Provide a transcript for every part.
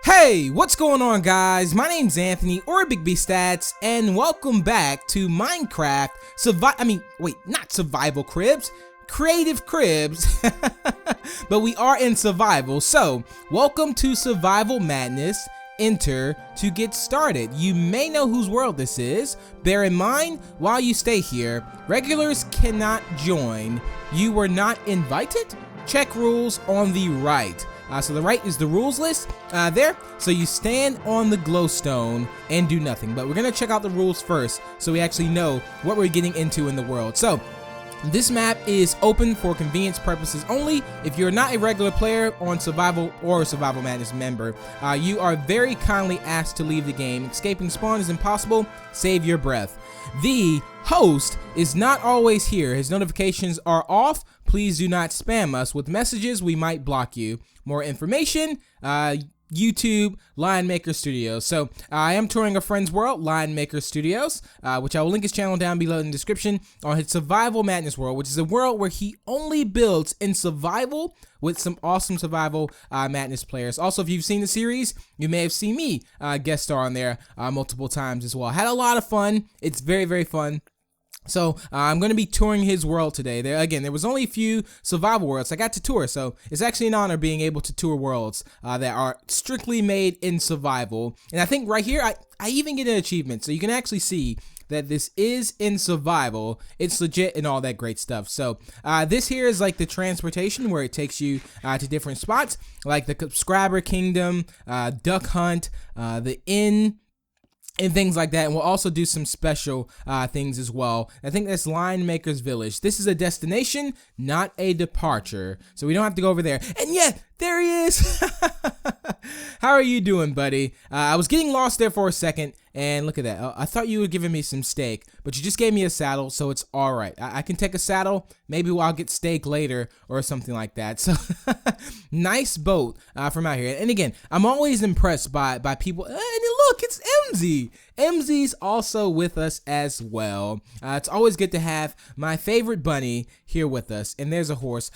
Hey, what's going on, guys? My name's Anthony, or Big B Statz, and welcome back to Minecraft not survival cribs, creative cribs, but we are in survival. So, welcome to Survival Madness. Enter to get started. You may know whose world this is. Bear in mind, while you stay here, regulars cannot join. You were not invited? Check rules on the right. So the right is the rules list there. So you stand on the glowstone and do nothing. But we're going to check out the rules first so we actually know what we're getting into in the world. So this map is open for convenience purposes only. If you're not a regular player on Survival or Survival Madness member, you are very kindly asked to leave the game. Escaping spawn is impossible. Save your breath. The host is not always here. His notifications are off. Please do not spam us with messages. We might block you. More information, YouTube, Lion Maker Studios. So I am touring a friend's world, Lion Maker Studios, which I will link his channel down below in the description, on his Survival Madness world, which is a world where he only builds in survival with some awesome Survival Madness players. Also, if you've seen the series, you may have seen me guest star on there multiple times as well. Had a lot of fun. It's very, very fun. So I'm going to be touring his world today. There was only a few survival worlds I got to tour, so it's actually an honor being able to tour worlds that are strictly made in survival. And I think right here, I even get an achievement, so you can actually see that this is in survival. It's legit and all that great stuff. So this here is like the transportation where it takes you to different spots, like the Subscriber Kingdom, Duck Hunt, the Inn, and things like that. And we'll also do some special things as well. I think that's Lion Maker's Village. This is a destination, not a departure. So we don't have to go over there. And yeah, there he is. How are you doing, buddy? I was getting lost there for a second, and look at that. I thought you were giving me some steak, but you just gave me a saddle, so it's all right. I can take a saddle. Maybe I'll get steak later or something like that. So nice boat from out here. And again, I'm always impressed by people. And look, it's MZ. MZ's also with us as well. It's always good to have my favorite bunny here with us. And there's a horse.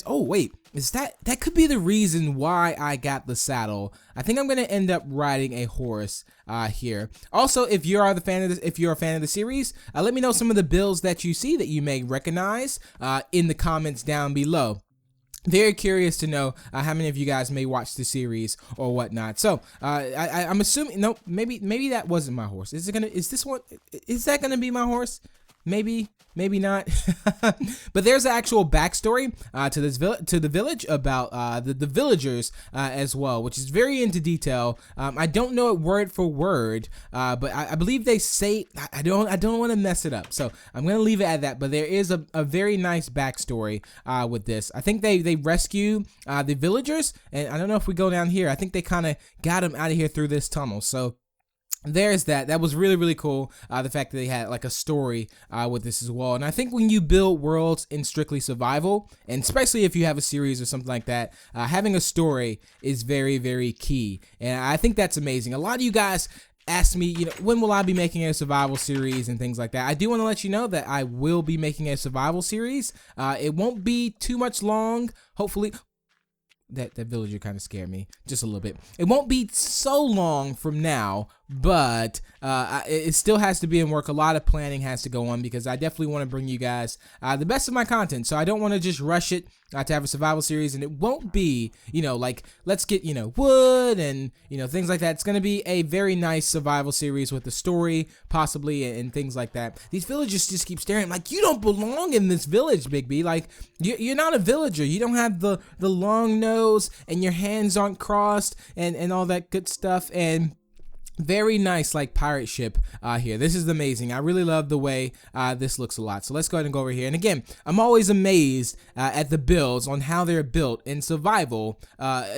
Oh wait, is that could be the reason why I got the saddle. I think I'm gonna end up riding a horse here. Also, if you're a fan of the series, let me know some of the builds that you see that you may recognize in the comments down below. Very curious to know how many of you guys may watch the series or whatnot. So I'm assuming maybe that wasn't my horse. Is that gonna be my horse? Maybe not. But there's an actual backstory to the village about the villagers as well, which is very into detail. I don't know it word for word, but I believe they say I don't want to mess it up, so I'm gonna leave it at that. But there is a very nice backstory with this. I think they rescue the villagers, and I don't know if we go down here. I think they kind of got them out of here through this tunnel. So there's that. That was really, really cool. The fact that they had like a story with this as well. And I think when you build worlds in strictly survival, and especially if you have a series or something like that, having a story is very, very key. And I think that's amazing. A lot of you guys asked me, when will I be making a survival series and things like that. I do want to let you know that I will be making a survival series. It won't be too much long, hopefully. That villager kind of scared me just a little bit. It won't be so long from now, but it still has to be in work. A lot of planning has to go on because I definitely want to bring you guys the best of my content. So I don't want to just rush it to have a survival series, and it won't be, like let's get, wood and, things like that. It's going to be a very nice survival series with a story possibly and things like that. These villagers just keep staring like, you don't belong in this village, Big B. Like you're not a villager. You don't have the long nose and your hands aren't crossed and all that good stuff. And very nice, like pirate ship here. This is amazing. I really love the way this looks a lot. So let's go ahead and go over here. And again, I'm always amazed at the builds on how they're built in survival.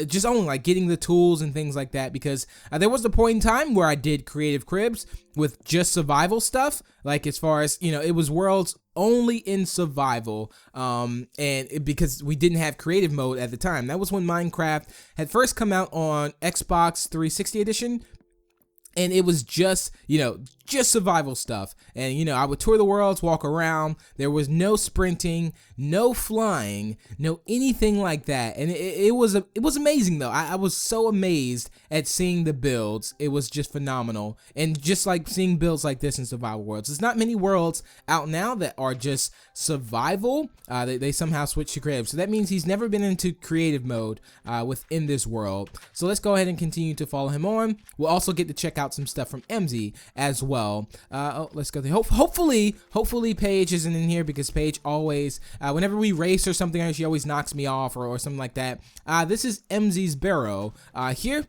Just only like getting the tools and things like that, because there was a point in time where I did creative cribs with just survival stuff. Like as far as, it was worlds only in survival, because we didn't have creative mode at the time. That was when Minecraft had first come out on Xbox 360 edition. And it was just, just survival stuff. And, I would tour the worlds, walk around. There was no sprinting, no flying, no anything like that. And it was amazing, though. I was so amazed at seeing the builds. It was just phenomenal. And just like seeing builds like this in survival worlds. There's not many worlds out now that are just survival. They somehow switch to creative. So that means he's never been into creative mode within this world. So let's go ahead and continue to follow him on. We'll also get to check out some stuff from MZ as well. Let's go there. Hopefully Paige isn't in here, because Paige always, whenever we race or something, she always knocks me off or something like that. This is MZ's barrow. Here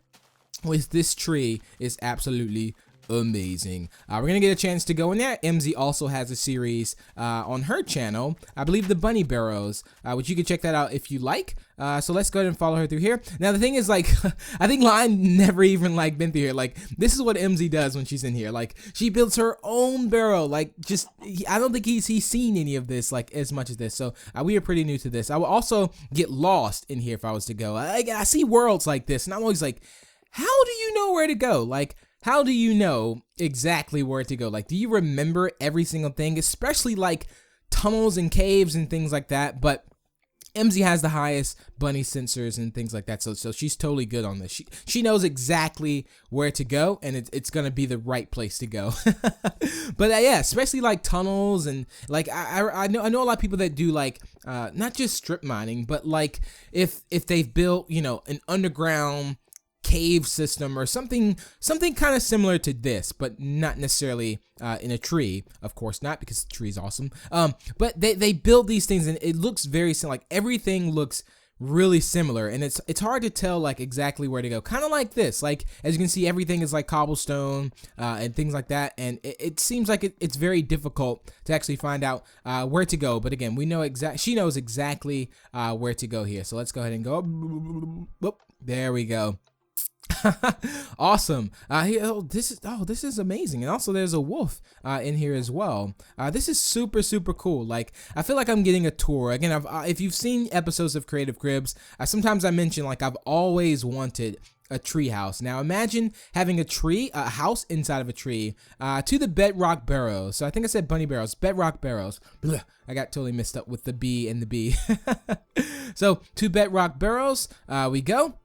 with this tree is absolutely amazing. We're gonna get a chance to go in there. MZ also has a series on her channel, I believe, the bunny barrows, which you can check that out if you like. So let's go ahead and follow her through here. Now the thing is, like, I think Lion never even been through here. Like, this is what MZ does when she's in here. Like, she builds her own barrow. Like, I don't think he's seen any of this like as much as this. So we are pretty new to this. I will also get lost in here if I was to go. I see worlds like this, and I'm always like, how do you know where to go? Like, how do you know exactly where to go? Like, do you remember every single thing, especially like tunnels and caves and things like that? But MZ has the highest bunny sensors and things like that, so she's totally good on this. She knows exactly where to go, and it's gonna be the right place to go. But yeah, especially like tunnels, and like I know a lot of people that do like not just strip mining, but like if they've built an underground cave system or something kind of similar to this, but not necessarily in a tree. Of course not, because the tree is awesome. But they build these things, and it looks very similar. Like, everything looks really similar, and it's hard to tell like exactly where to go. Kind of like this. Like, as you can see, everything is like cobblestone and things like that, and it seems like it's very difficult to actually find out where to go. But again, she knows exactly where to go here. So let's go ahead and go. Whoop, there we go. Awesome. This is amazing. And also there's a wolf in here as well. This is super cool. Like, I feel like I'm getting a tour. Again, if you've seen episodes of Creative Cribs, sometimes I mention like I've always wanted a tree house. Now imagine having a house inside of a tree to the bedrock barrows. So I think I said bunny barrows, bedrock barrows. Blah, I got totally messed up with the B and the B. So to bedrock barrows we go.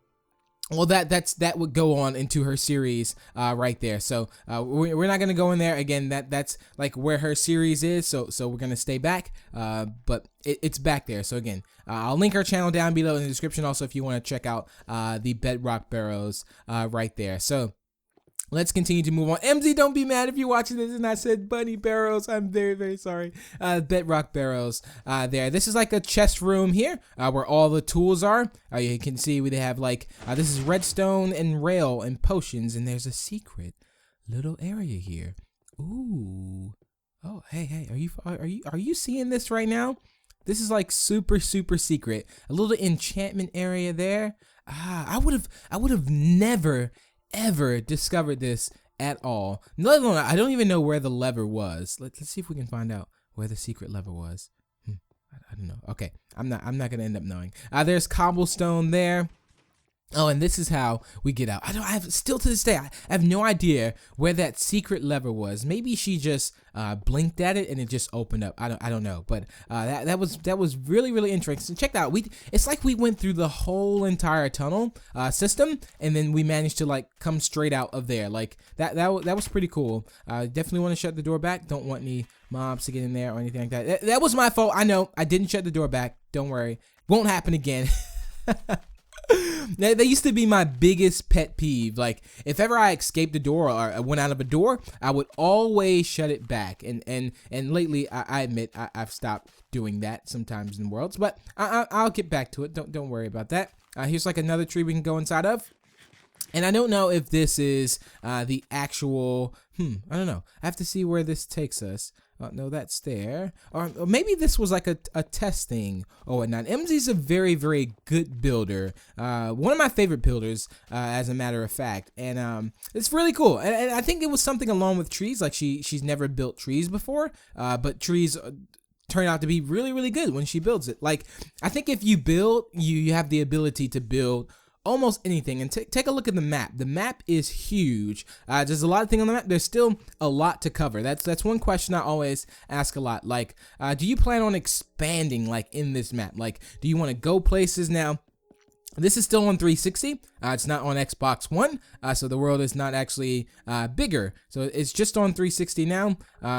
Well, that would go on into her series right there. So we're not gonna go in there again. That's like where her series is. So we're gonna stay back. But it's back there. So again, I'll link her channel down below in the description. Also, if you want to check out the bedrock barrows right there. So let's continue to move on. MZ, don't be mad if you're watching this and I said bunny barrows. I'm very sorry. Bedrock barrows there. This is like a chest room here where all the tools are. You can see they have like, this is redstone and rail and potions, and there's a secret little area here. Ooh. Oh, hey, are you seeing this right now? This is like super secret. A little enchantment area there. I would have never ever discovered this at all. Let alone, I don't even know where the lever was. Let's see if we can find out where the secret lever was. I don't know. Okay, I'm not gonna end up knowing. There's cobblestone there. Oh, and this is how we get out. Still to this day, I have no idea where that secret lever was. Maybe she just blinked at it and it just opened up. I don't know. But that was really interesting. Check that out. It's like we went through the whole entire tunnel system, and then we managed to like come straight out of there. Like that was pretty cool. Definitely want to shut the door back. Don't want any mobs to get in there or anything like that. That was my fault. I know. I didn't shut the door back. Don't worry. Won't happen again. That used to be my biggest pet peeve. Like, if ever I escaped the door or I went out of a door, I would always shut it back. And lately, I admit I've stopped doing that sometimes in worlds, but I'll get back to it. Don't worry about that. Here's like another tree we can go inside of. And I don't know if this is the actual, I don't know. I have to see where this takes us. No, that's there. Or maybe this was like a test thing or whatnot. MZ's a very good builder. One of my favorite builders, as a matter of fact. And it's really cool. And I think it was something along with trees. Like she's never built trees before. But trees turn out to be really good when she builds it. Like, I think if you build, you have the ability to build almost anything. And take a look at the map. The map is huge. There's a lot of things on the map. There's still a lot to cover. That's one question I always ask a lot. Like, do you plan on expanding like in this map? Like, do you want to go places now? This is still on 360. It's not on Xbox One, so the world is not actually bigger. So it's just on 360 now.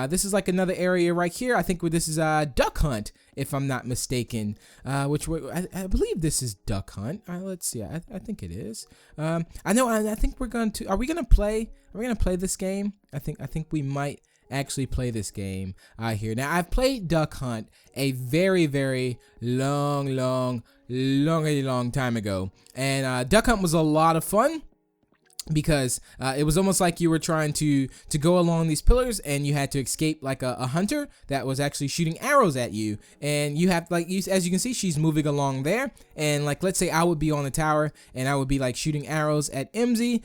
This is like another area right here. I think this is Duck Hunt, if I'm not mistaken. Which I believe this is Duck Hunt. Let's see. I think it is. I know. I think we're going to. Are we going to play? Are we going to play this game? I think we might actually play this game here. Now, I've played Duck Hunt a very long time ago, and Duck Hunt was a lot of fun because it was almost like you were trying to go along these pillars, and you had to escape like a hunter that was actually shooting arrows at you. And you have like as you can see, she's moving along there, and like let's say I would be on the tower and I would be like shooting arrows at MZ,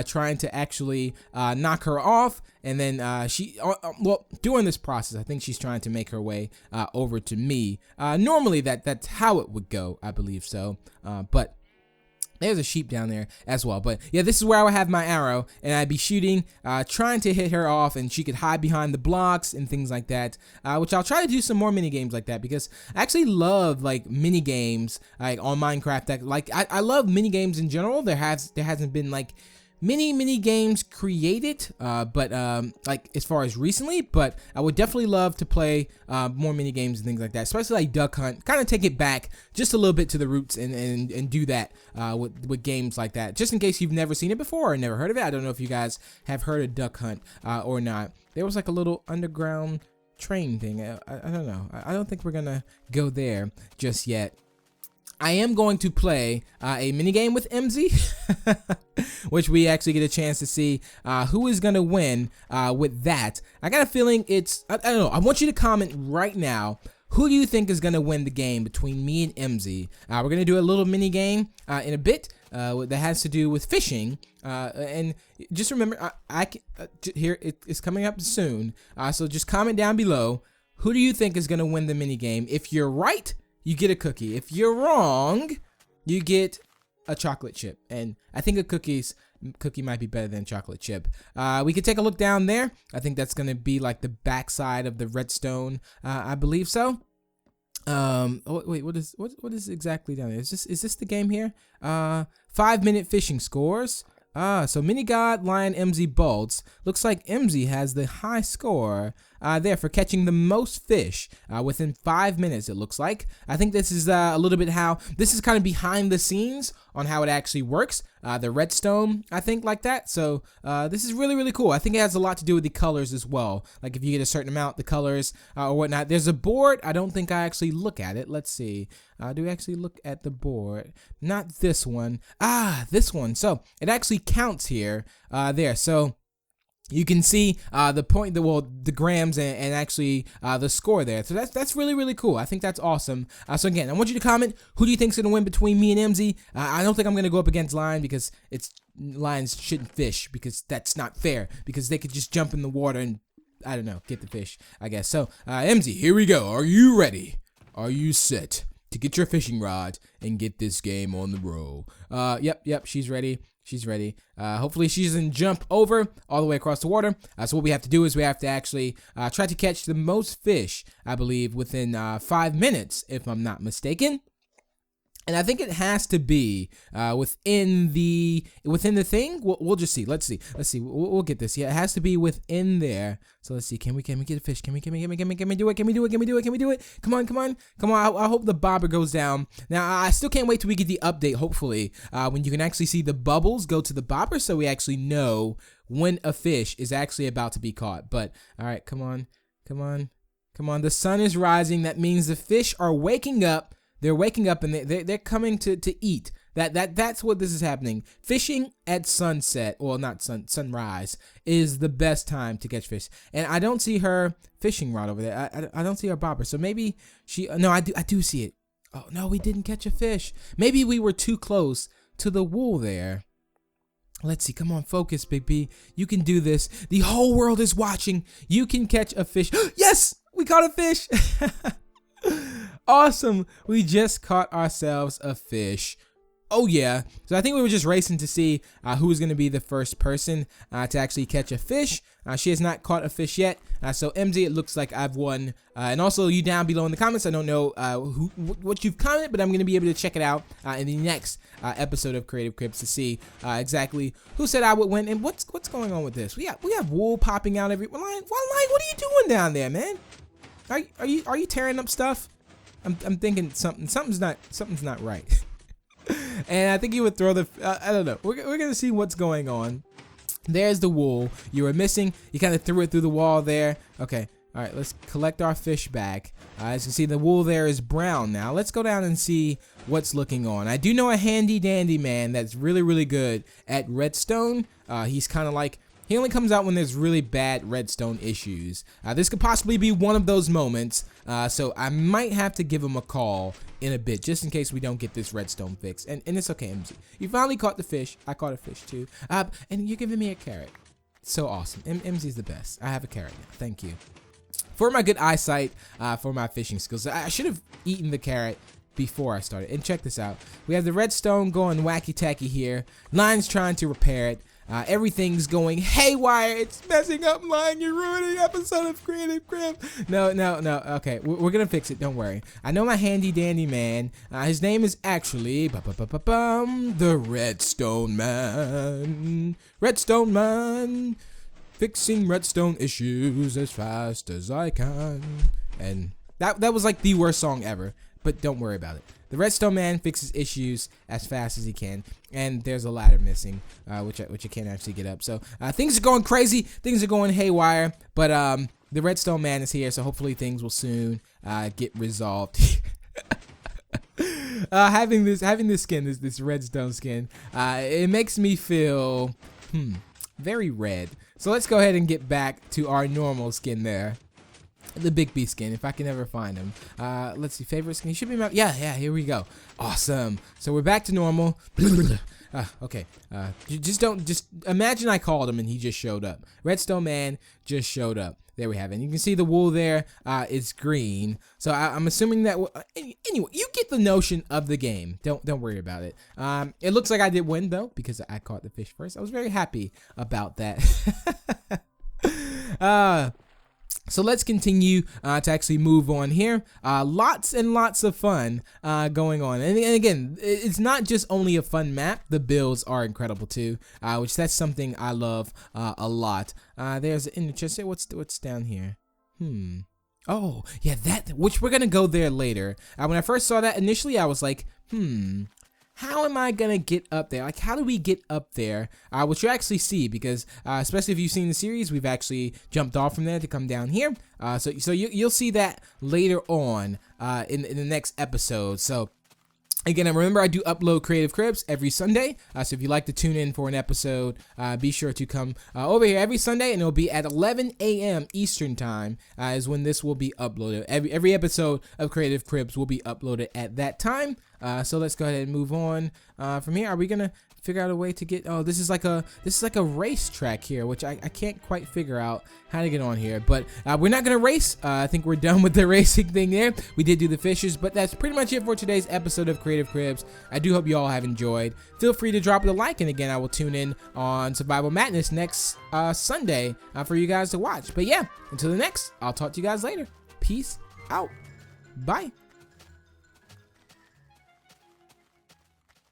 trying to actually knock her off. And then well, during this process, I think she's trying to make her way over to me. Normally that's how it would go, I believe so. But there's a sheep down there as well. But yeah, this is where I would have my arrow, and I'd be shooting, trying to hit her off, and she could hide behind the blocks and things like that, which I'll try to do some more mini games like that, because I actually love like mini games like on Minecraft. That like I love mini games in general. There hasn't been like mini games created, but like as far as recently, but I would definitely love to play more mini games and things like that, especially like Duck Hunt. Kind of take it back just a little bit to the roots and do that with games like that, just in case you've never seen it before or never heard of it. I don't know if you guys have heard of Duck Hunt or not. There was like a little underground train thing. I don't know. I don't think we're gonna go there just yet. I am going to play a minigame with MZ, which we actually get a chance to see who is going to win with that. I got a feeling it's, I don't know, I want you to comment right now. Who do you think is going to win the game between me and MZ? We're going to do a little mini game in a bit that has to do with fishing. And just remember, here it's coming up soon. So just comment down below. Who do you think is going to win the mini game? If you're right, you get a cookie. If you're wrong, you get a chocolate chip. And I think a cookie might be better than chocolate chip. We could take a look down there. I think that's gonna be like the backside of the redstone. I believe so. Oh, wait, what is exactly down there? Is this the game here? 5-minute fishing scores. So Mini God, Lion, MZ, Bolts. Looks like MZ has the high score there for catching the most fish within 5 minutes, it looks like. I think this is a little bit how, this is kind of behind the scenes on how it actually works. The redstone, I think, like that. So this is really cool. I think it has a lot to do with the colors as well. Like if you get a certain amount, the colors or whatnot. There's a board. I don't think I actually look at it. Let's see. Do we actually look at the board? Not this one. This one. So it actually counts here. There. So you can see the point, the grams and actually the score there. So that's really cool. I think that's awesome. So again, I want you to comment. Who do you think's gonna win between me and MZ? I don't think I'm gonna go up against Lion because lions shouldn't fish, because that's not fair, because they could just jump in the water and, I don't know, get the fish, I guess. So MZ, here we go. Are you ready? Are you set to get your fishing rod and get this game on the roll? Yep, she's ready. She's ready. Hopefully she doesn't jump over all the way across the water. So what we have to do is we have to actually try to catch the most fish, I believe, within 5 minutes, if I'm not mistaken. And I think it has to be within the thing. We'll just see. Let's see. We'll get this. Yeah, it has to be within there. So let's see. Can we get a fish? Can we do it? Can we do it? Come on. I hope the bobber goes down. Now I still can't wait till we get the update. Hopefully, when you can actually see the bubbles go to the bobber, so we actually know when a fish is actually about to be caught. But all right, come on. The sun is rising. That means the fish are waking up. They're waking up and they're coming to eat. That's what this is happening. Fishing at sunset, or not sunrise, is the best time to catch fish. And I don't see her fishing rod over there. I don't see her bobber. So maybe she. No, I do see it. Oh no, we didn't catch a fish. Maybe we were too close to the wool there. Let's see. Come on, focus, Big B. You can do this. The whole world is watching. You can catch a fish. Yes, we caught a fish. Awesome. We just caught ourselves a fish. Oh yeah, so I think we were just racing to see who was going to be the first person to actually catch a fish. She has not caught a fish yet, so MZ, it looks like I've won. And also, you down below in the comments, I don't know what you've commented, but I'm going to be able to check it out in the next episode of Creative Cribs to see exactly who said I would win and what's going on with this. We have wool popping out every. Lion, what are you doing down there, man? Are you tearing up stuff? I'm thinking something's not right. And I think you would throw the, I don't know. We're going to see what's going on. There's the wool you were missing. You kind of threw it through the wall there. Okay. All right. Let's collect our fish back. As you can see, the wool there is brown now. Let's go down and see what's looking on. I do know a handy dandy man that's really, really good at redstone. He's kind of like, he only comes out when there's really bad redstone issues. This could possibly be one of those moments, so I might have to give him a call in a bit, just in case we don't get this redstone fixed. And it's okay, MZ. You finally caught the fish. I caught a fish too. And you're giving me a carrot. So awesome. MZ's the best. I have a carrot now. Thank you. For my good eyesight, for my fishing skills. I should have eaten the carrot before I started. And check this out. We have the redstone going wacky-tacky here. Lion's trying to repair it. Everything's going haywire. It's messing up, Lion. You're ruining episode of Creative Crib. No. Okay, we're gonna fix it. Don't worry. I know my handy dandy man. His name is actually the Redstone Man. Redstone Man, fixing redstone issues as fast as I can. And that was like the worst song ever. But don't worry about it. The Redstone Man fixes issues as fast as he can, and there's a ladder missing, which I can't actually get up. So things are going crazy, things are going haywire, but the Redstone Man is here, so hopefully things will soon get resolved. Having this skin, this redstone skin, it makes me feel very red. So let's go ahead and get back to our normal skin there. The Big B skin, if I can ever find him. Let's see, favorite skin. He should be my, yeah, here we go. Awesome. So we're back to normal. Okay. Just imagine I called him and he just showed up. Redstone Man just showed up. There we have it. And you can see the wool there is green. So I'm assuming that, anyway, you get the notion of the game. Don't worry about it. It looks like I did win though, because I caught the fish first. I was very happy about that. So let's continue to actually move on here. Lots and lots of fun going on. And again, it's not just only a fun map. The builds are incredible too, which that's something I love a lot. There's in the chest. What's down here? Oh, yeah, which we're going to go there later. When I first saw that initially, I was like, how am I gonna get up there? Like, how do we get up there? Which you actually see, because especially if you've seen the series, we've actually jumped off from there to come down here. So you'll see that later on in the next episode. So again, remember I do upload Creative Cribs every Sunday. So if you'd like to tune in for an episode, be sure to come over here every Sunday, and it'll be at 11 a.m. Eastern time is when this will be uploaded. Every episode of Creative Cribs will be uploaded at that time. So let's go ahead and move on from here. Are we gonna figure out a way to get? Oh, this is like a race track here, which I can't quite figure out how to get on here. But we're not gonna race. I think we're done with the racing thing there. We did do the fishes, but that's pretty much it for today's episode of Creative Cribs. I do hope you all have enjoyed. Feel free to drop it a like, and again, I will tune in on Survival Madness next Sunday for you guys to watch. But yeah, until the next, I'll talk to you guys later. Peace out. Bye.